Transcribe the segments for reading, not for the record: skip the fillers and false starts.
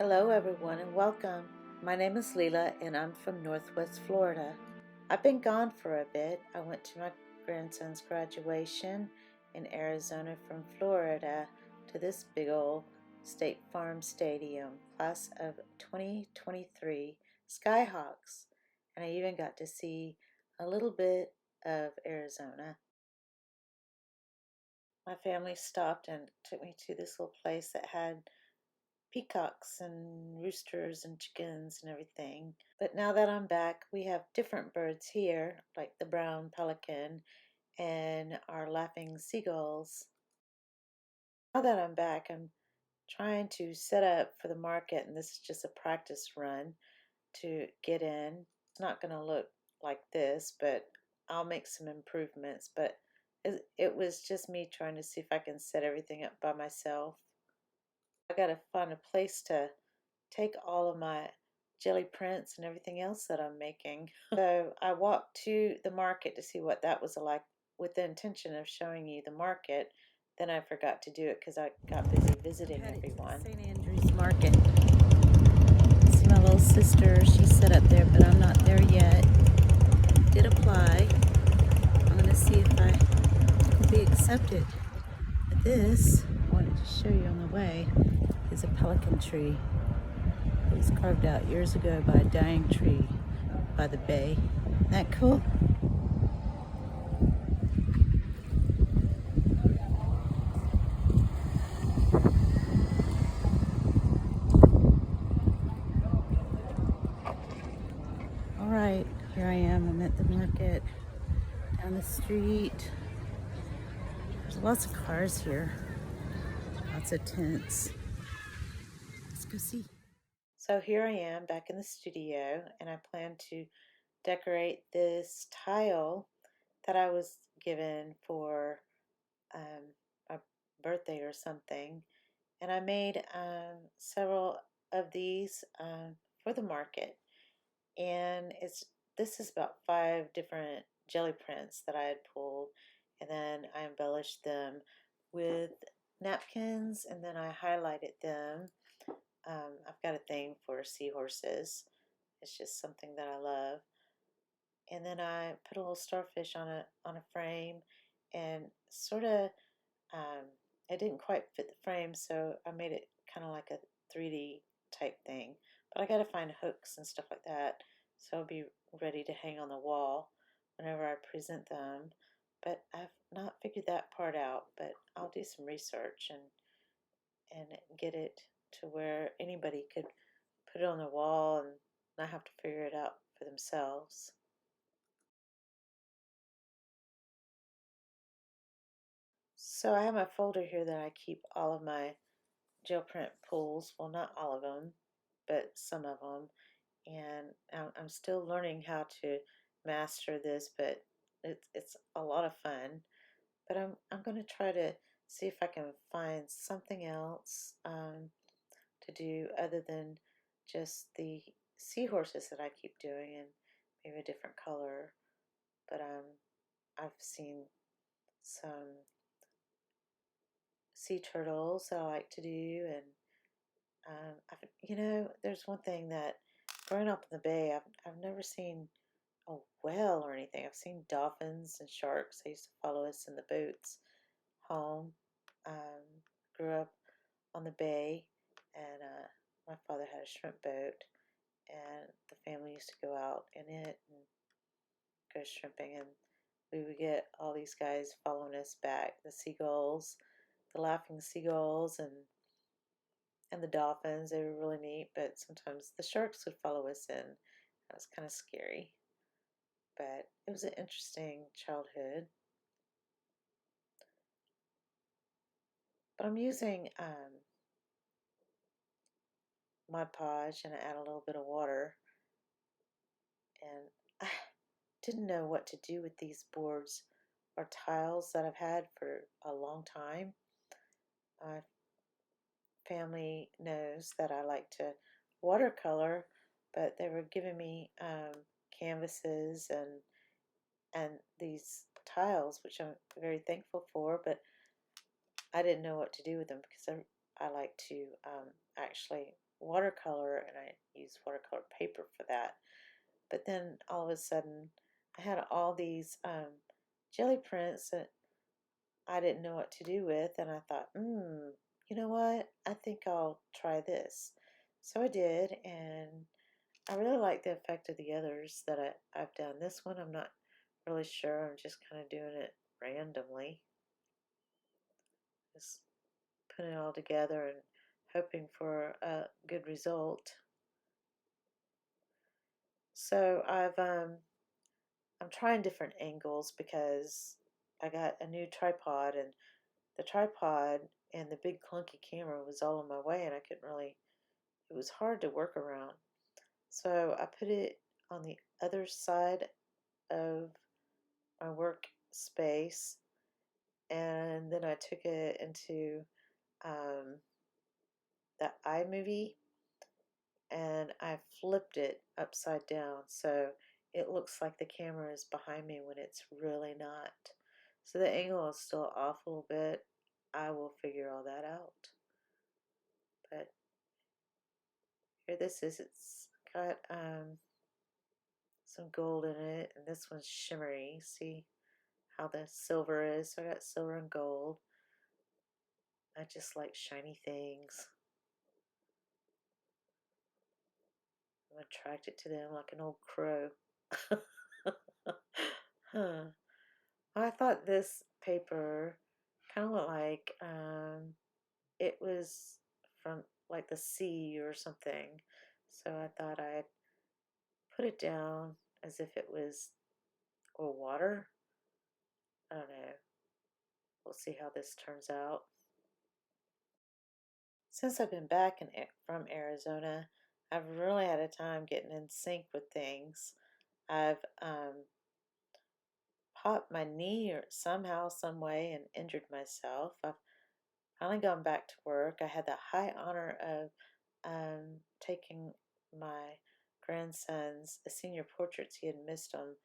Hello everyone and welcome. My name is Leela and I'm from Northwest Florida. I've been gone for a bit. I went to my grandson's graduation in Arizona from Florida to this big old State Farm Stadium, class of 2023 Skyhawks. And I even got to see a little bit of Arizona. My family stopped and took me to this little place that had peacocks and roosters and chickens and everything. But now that I'm back, we have different birds here, like the brown pelican and our laughing seagulls. Now that I'm back, I'm trying to set up for the market, and this is just a practice run to get in. It's not going to look like this, but I'll make some improvements. But it was just me trying to see if I can set everything up by myself. I got to find a place to take all of my jelly prints and everything else that I'm making. So I walked to the market to see what that was like with the intention of showing you the market. Then I forgot to do it because I got busy visiting everyone. St. Andrew's Market. See my little sister, she's set up there, but I'm not there yet. Did apply. I'm going to see if I can be accepted. But this, I wanted to show you on the way, is a pelican tree. It was carved out years ago by a dying tree by the bay. Isn't that cool? All right, here I am. I'm at the market down the street. There's lots of cars here, lots of tents. Let's go see. So here I am back in the studio, and I plan to decorate this tile that I was given for my birthday or something. And I made several of these for the market. And this is about 5 different jelly prints that I had pulled, and then I embellished them with napkins, and then I highlighted them. I've got a thing for seahorses. It's just something that I love. And then I put a little starfish on a frame, and sort of it didn't quite fit the frame, so I made it kind of like a 3D type thing. But I got to find hooks and stuff like that, so I'll be ready to hang on the wall whenever I present them. But I've not figured that part out, but I'll do some research and get it to where anybody could put it on the wall and not have to figure it out for themselves. So I have my folder here that I keep all of my gel print pulls. Well, not all of them, but some of them. And I'm still learning how to master this, but it's a lot of fun. But I'm going to try to see if I can find something else to do other than just the seahorses that I keep doing, and maybe a different color. But I've seen some sea turtles that I like to do, and there's one thing that growing up in the Bay, I've never seen a whale or anything. I've seen dolphins and sharks. They used to follow us in the boats home. Um, Grew up on the Bay, and my father had a shrimp boat, and the family used to go out in it and go shrimping, and we would get all these guys following us back, the seagulls, the laughing seagulls, and the dolphins. They were really neat, but sometimes the sharks would follow us in. That was kind of scary, but it was an interesting childhood. But I'm using Mod Podge, and I add a little bit of water, and I didn't know what to do with these boards or tiles that I've had for a long time. My family knows that I like to watercolor, but they were giving me canvases and these tiles, which I'm very thankful for, but I didn't know what to do with them because I like to actually watercolor, and I used watercolor paper for that. But then all of a sudden, I had all these jelly prints that I didn't know what to do with, and I thought, you know what? I think I'll try this. So I did, and I really like the effect of the others that I've done. This one, I'm not really sure. I'm just kind of doing it randomly. Just putting it all together and hoping for a good result. So I'm trying different angles because I got a new tripod, and the tripod and the big clunky camera was all in my way, and I couldn't really, it was hard to work around. So I put it on the other side of my workspace, and then I took it into um, the iMovie, and I flipped it upside down so it looks like the camera is behind me when it's really not. So the angle is still off a little bit. I will figure all that out. But here this is. It's got some gold in it, and this one's shimmery. See how the silver is? So I got silver and gold. I just like shiny things. I'm attracted to them like an old crow. Huh. I thought this paper kind of looked like it was from like the sea or something. So I thought I'd put it down as if it was or water. I don't know. We'll see how this turns out. Since I've been back from Arizona, I've really had a time getting in sync with things. I've popped my knee or somehow, some way, and injured myself. I've finally gone back to work. I had the high honor of taking my grandson's senior portraits. He had missed them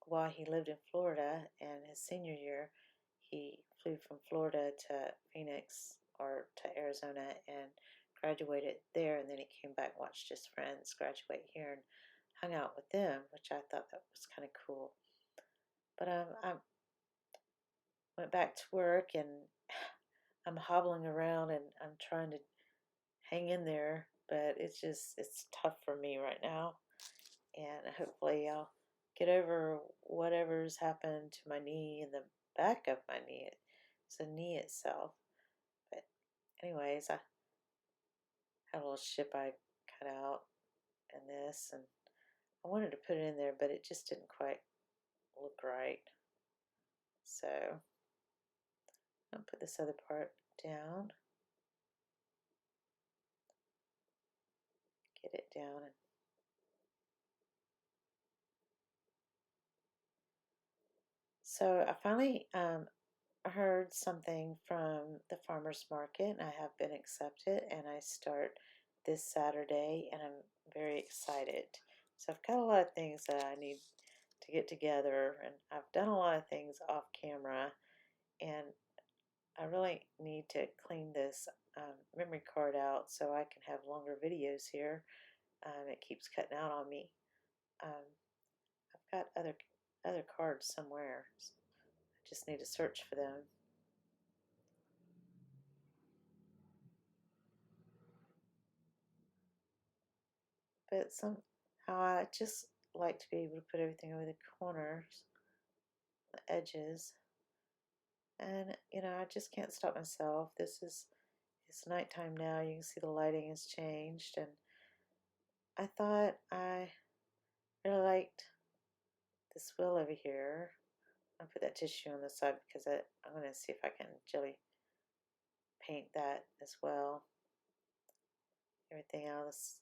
while he lived in Florida, and his senior year, he flew from Florida to Phoenix or to Arizona and graduated there, and then he came back and watched his friends graduate here and hung out with them, which I thought that was kind of cool. But I went back to work, and I'm hobbling around, and I'm trying to hang in there, but it's tough for me right now, and hopefully I'll get over whatever's happened to my knee and the back of my knee. It's the knee itself. But anyways, I had a little ship I cut out and this, and I wanted to put it in there, but it just didn't quite look right. So I'll put this other part down, get it down, and so I finally heard something from the farmer's market, and I have been accepted, and I start this Saturday, and I'm very excited. So I've got a lot of things that I need to get together, and I've done a lot of things off camera, and I really need to clean this memory card out so I can have longer videos here. It keeps cutting out on me. Um, I've got other cards somewhere. I just need to search for them. But somehow I just like to be able to put everything over the corners, the edges, and I just can't stop myself. It's nighttime now. You can see the lighting has changed, and I thought I really liked this wheel over here. I'll put that tissue on the side because I'm going to see if I can jelly paint that as well. Everything else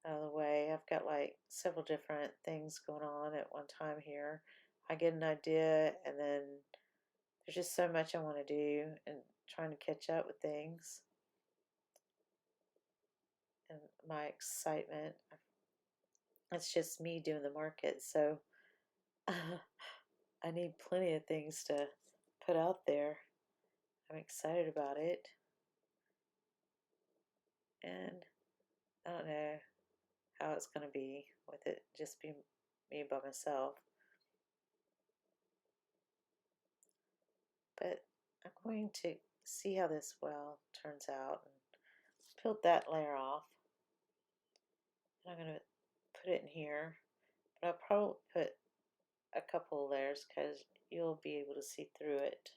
out of the way. I've got like several different things going on at one time here. I get an idea, and then there's just so much I want to do and trying to catch up with things. And my excitement, it's just me doing the market, so I need plenty of things to put out there. I'm excited about it. and I don't know how it's going to be with it just being me by myself. But I'm going to see how this well turns out and peel that layer off. And I'm going to put it in here, but I'll probably put a couple of layers because you'll be able to see through it.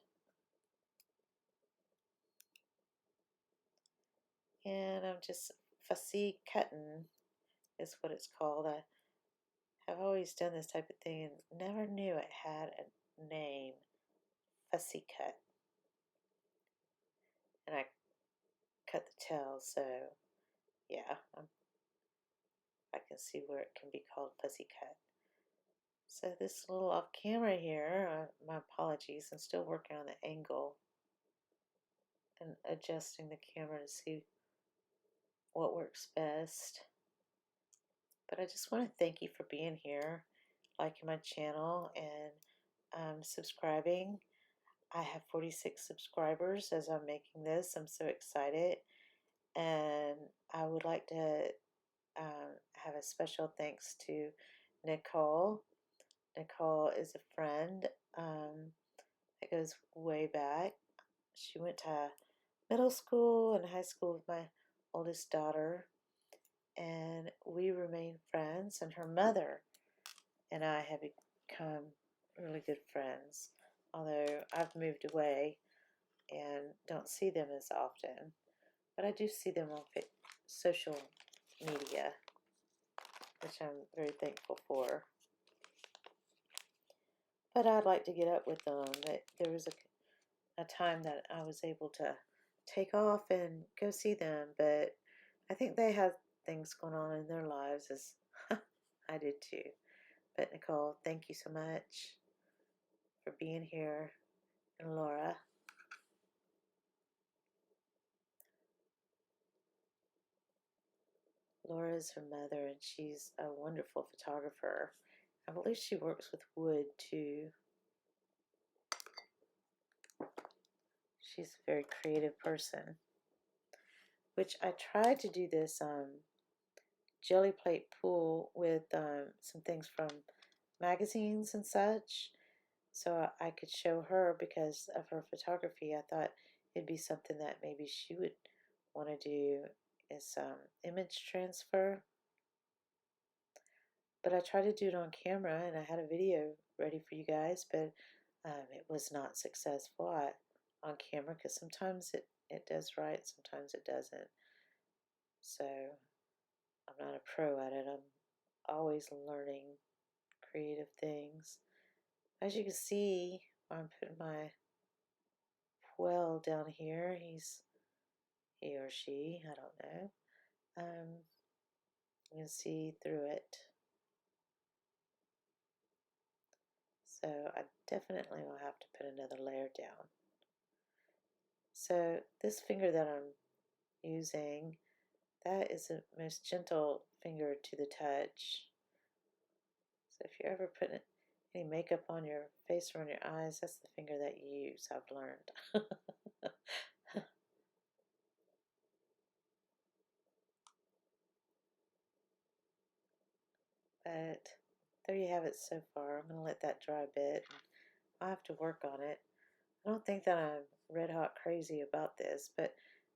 And I'm just fussy cutting is what it's called. I have always done this type of thing and never knew it had a name, fussy cut. And I cut the tail, so yeah, I can see where it can be called fussy cut. So this little off camera here, my apologies, I'm still working on the angle and adjusting the camera to see what works best. But I just want to thank you for being here, liking my channel, and subscribing. I have 46 subscribers as I'm making this. I'm so excited. And I would like to have a special thanks to Nicole. Nicole is a friend that goes way back. She went to middle school and high school with my oldest daughter, and we remain friends. And her mother and I have become really good friends, although I've moved away and don't see them as often. But I do see them on social media, which I'm very thankful for. But I'd like to get up with them. There was a time that I was able to take off and go see them, but I think they have things going on in their lives as I did too. But Nicole, thank you so much for being here. And Laura, Laura is her mother, and she's a wonderful photographer. I believe she works with wood too. She's a very creative person. Which I tried to do this jelly plate pool with some things from magazines and such, so I could show her because of her photography. I thought it'd be something that maybe she would want to do is image transfer. But I tried to do it on camera and I had a video ready for you guys, but it was not successful on camera because sometimes it does right, sometimes it doesn't. So I'm not a pro at it. I'm always learning creative things. As you can see, I'm putting my well down here. He or she, I don't know. You can see through it. So I definitely will have to put another layer down. So this finger that I'm using, that is the most gentle finger to the touch. So if you're ever putting any makeup on your face or on your eyes, that's the finger that you use, I've learned. But there you have it so far. I'm going to let that dry a bit. I'll have to work on it. I don't think that I'm red hot crazy about this, but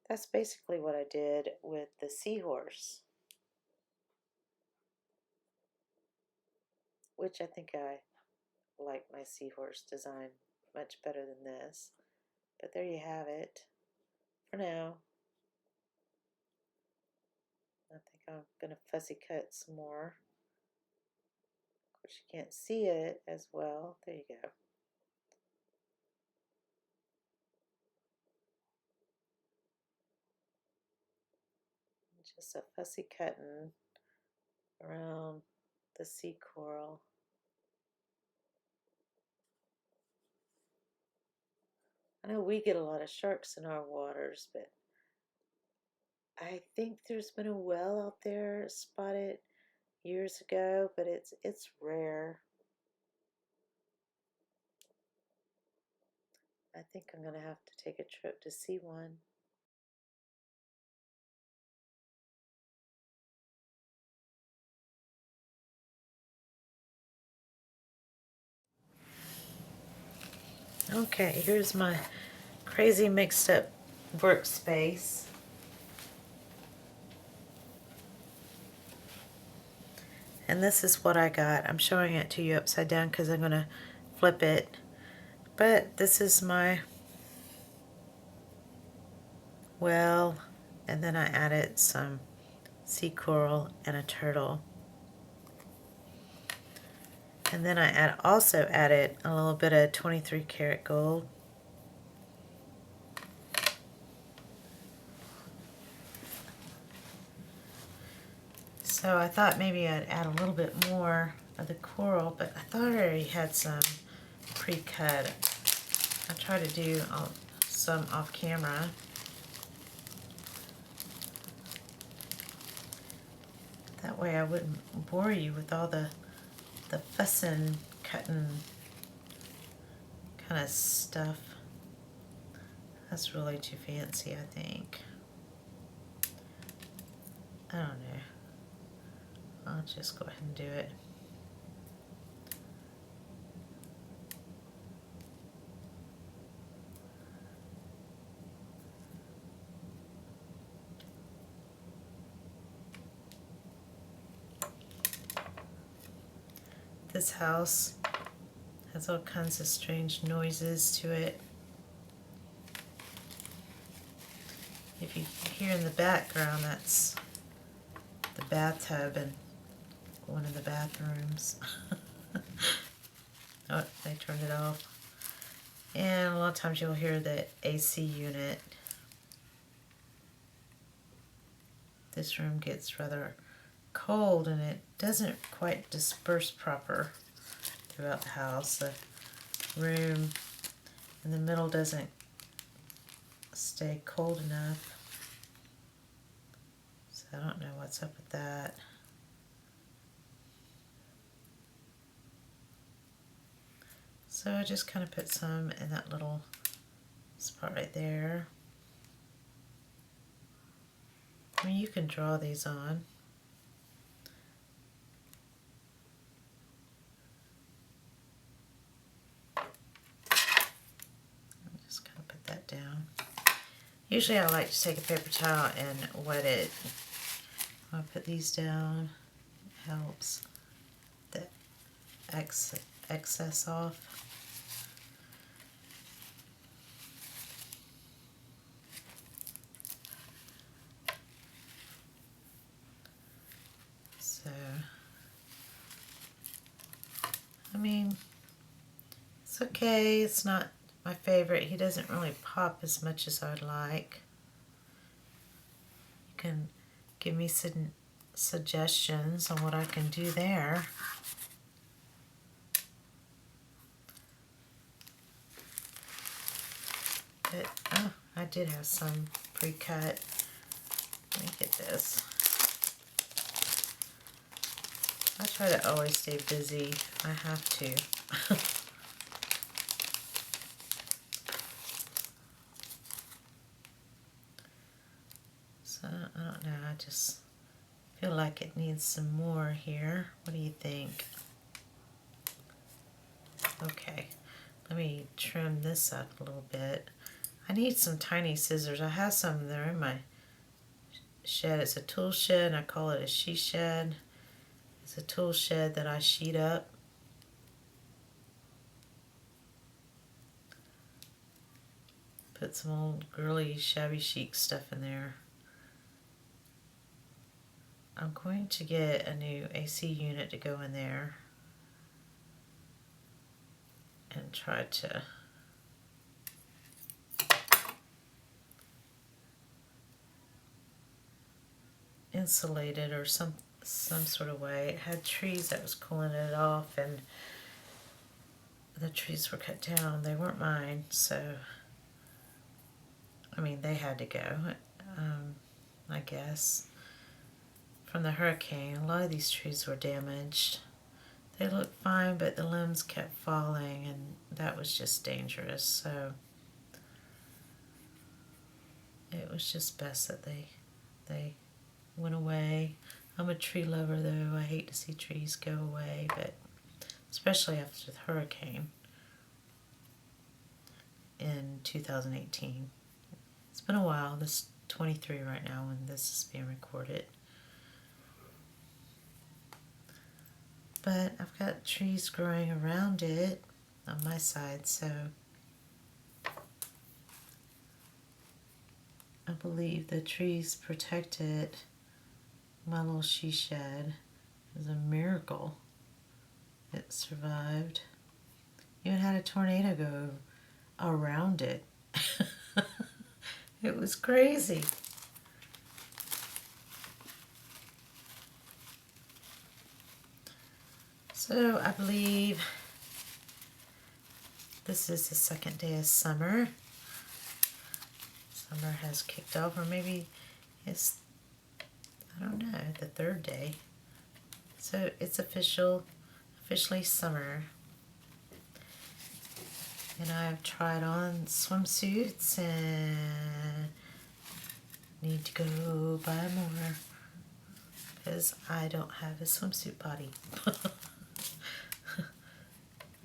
that's basically what I did with the seahorse, which I think I like my seahorse design much better than this. But there you have it for now. I think I'm going to fussy cut some more. Of course, you can't see it as well. There you go. Just a fussy cutting around the sea coral. I know we get a lot of sharks in our waters, but I think there's been a whale out there spotted years ago, but it's rare. I think I'm going to have to take a trip to see one. Okay, here's my crazy mixed up workspace. And this is what I got. I'm showing it to you upside down because I'm going to flip it. But this is my well, and then I added some sea coral and a turtle. And then I also added a little bit of 23 karat gold. So I thought maybe I'd add a little bit more of the coral, but I thought I already had some pre-cut. I tried to do some off camera. That way I wouldn't bore you with all the fussing, cutting kind of stuff. That's really too fancy, I think. I don't know. I'll just go ahead and do it. This house has all kinds of strange noises to it. If you hear in the background, that's the bathtub in one of the bathrooms. Oh, they turned it off. And a lot of times you'll hear the AC unit. This room gets rather cold and it doesn't quite disperse proper throughout the house. The room in the middle doesn't stay cold enough. So I don't know what's up with that. So I just kind of put some in that little spot right there. I mean, you can draw these on. Just kind of put that down. Usually I like to take a paper towel and wet it. I'll put these down. It helps the excess off. So, I mean, it's okay. It's not my favorite. He doesn't really pop as much as I'd like. You can give me some suggestions on what I can do there. But, oh, I did have some pre-cut. Let me get this. I try to always stay busy. I have to. So, I don't know. I just feel like it needs some more here. What do you think? Okay. Let me trim this up a little bit. I need some tiny scissors. I have some there in my shed. It's a tool shed, and I call it a she shed. It's a tool shed that I sheet up. Put some old girly shabby chic stuff in there. I'm going to get a new AC unit to go in there and try to insulate it or some sort of way. It had trees that was cooling it off, and the trees were cut down. They weren't mine, so I mean they had to go, I guess, from the hurricane. A lot of these trees were damaged. They looked fine, but the limbs kept falling, and that was just dangerous. So it was just best that they went away. I'm a tree lover, though. I hate to see trees go away, but especially after the hurricane. in 2018. It's been a while. This is 23 right now when this is being recorded. But I've got trees growing around it on my side, so I believe the trees protected my little she shed. It was a miracle. It survived. Even had a tornado go around it. It was crazy. So I believe this is the second day of summer. Summer has kicked off, or maybe it's, I don't know, the third day. So it's officially summer. And I've tried on swimsuits and need to go buy more because I don't have a swimsuit body.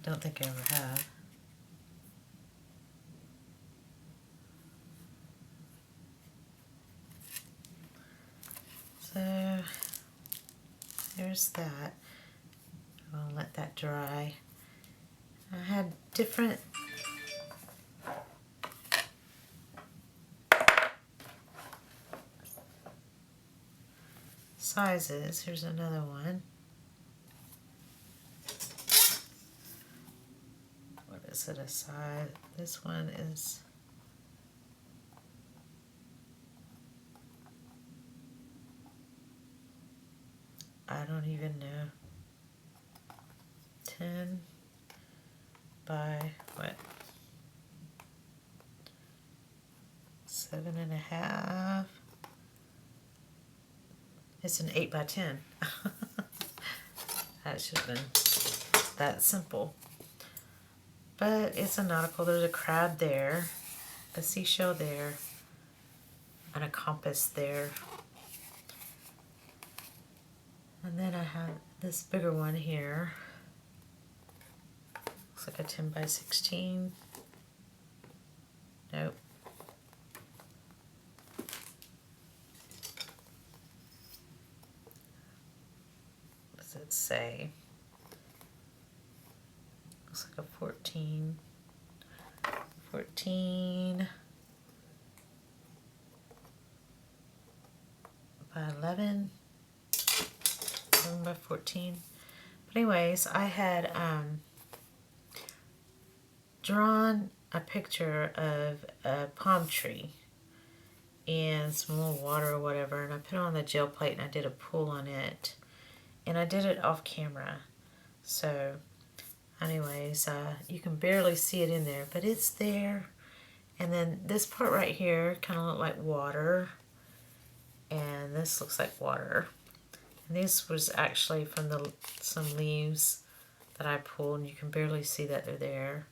Don't think I ever have. So there's that. I'll let that dry. I had different sizes. Here's another one. What is it, a size? This one is I don't even know. 10 by what? 7.5. It's an 8 by 10. That should have been that simple. But it's a nautical. There's a crab there, a seashell there, and a compass there. And then I have this bigger one here. Looks like a 10 by 16. Nope. What does it say? Looks like a 14 by 11 by 14. But anyways, I had drawn a picture of a palm tree and some little water or whatever, and I put it on the gel plate and I did a pull on it, and I did it off camera. So anyways, you can barely see it in there, but it's there. And then this part right here kind of looked like water, and this looks like water. And this was actually from some leaves that I pulled, and you can barely see that they're there.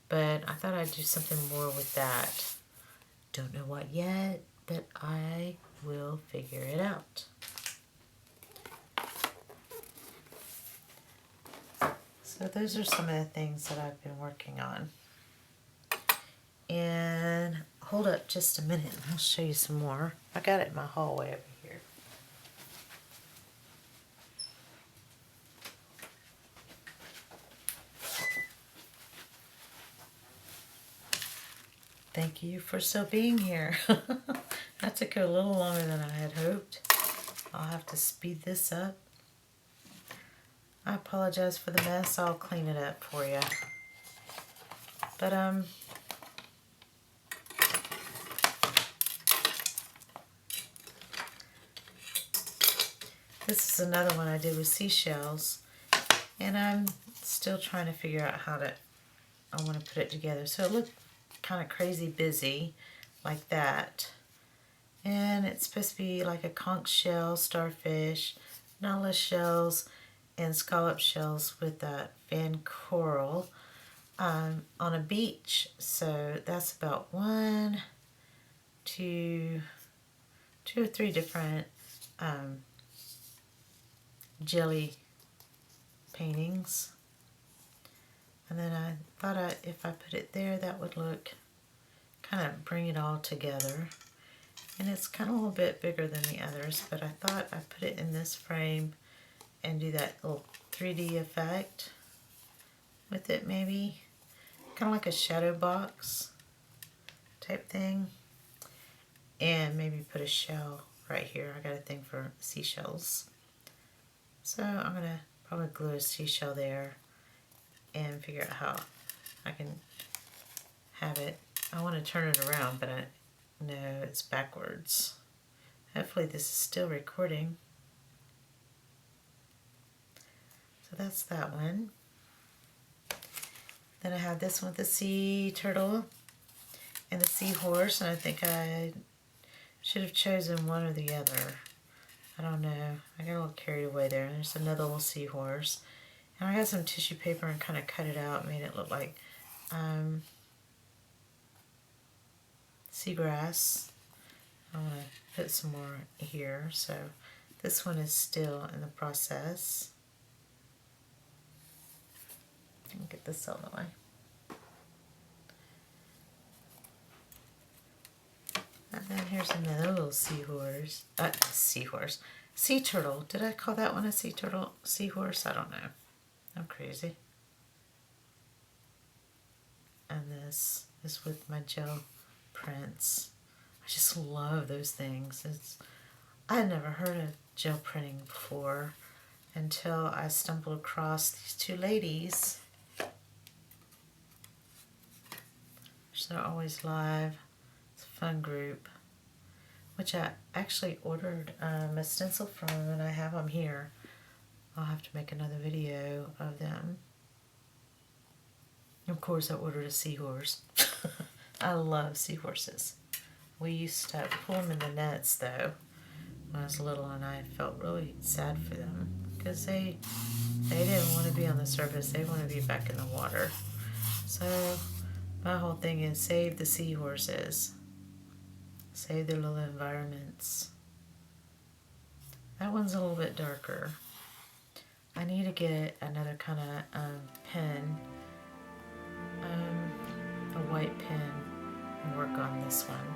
But I thought I'd do something more with that. Don't know what yet, but I will figure it out. So those are some of the things that I've been working on. And hold up just a minute, I'll show you some more. I got it in my hallway over here. Thank you for still being here. That took a little longer than I had hoped. I'll have to speed this up. I apologize for the mess. I'll clean it up for you. But this is another one I did with seashells, and I'm still trying to figure out how I want to put it together. So it looked kind of crazy busy like that, and it's supposed to be like a conch shell, starfish, nautilus shells, and scallop shells with that fan coral on a beach. So that's about 1, 2 or 3 different jelly paintings. And then I thought if I put it there, that would look kind of bring it all together. And it's kind of a little bit bigger than the others, but I thought I'd put it in this frame and do that little 3D effect with it maybe. Kind of like a shadow box type thing. And maybe put a shell right here. I got a thing for seashells. So I'm going to probably glue a seashell there and figure out how I can have it. I want to turn it around, but I know it's backwards. Hopefully this is still recording. So that's that one. Then I have this one with the sea turtle and the seahorse, and I think I should have chosen one or the other. I don't know. I got a little carried away there. There's another little seahorse. And I got some tissue paper and kind of cut it out, made it look like seagrass. I want to put some more here. So this one is still in the process. Get this out of the way. And then here's another little seahorse. Sea turtle. Did I call that one a sea turtle? Seahorse? I don't know. I'm crazy. And this is with my gel prints. I just love those things. I had never heard of gel printing before until I stumbled across these two ladies. They're always live. It's a fun group, which I actually ordered a stencil from, and I have them here. I'll have to make another video of them. Of course, I ordered a seahorse. I love seahorses. We used to pull them in the nets, though, when I was little, and I felt really sad for them because they didn't want to be on the surface. They want to be back in the water. So my whole thing is save the seahorses. Save their little environments. That one's a little bit darker. I need to get another kind of pen, a white pen, and work on this one.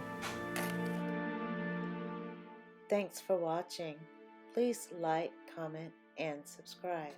Thanks for watching. Please like, comment, and subscribe.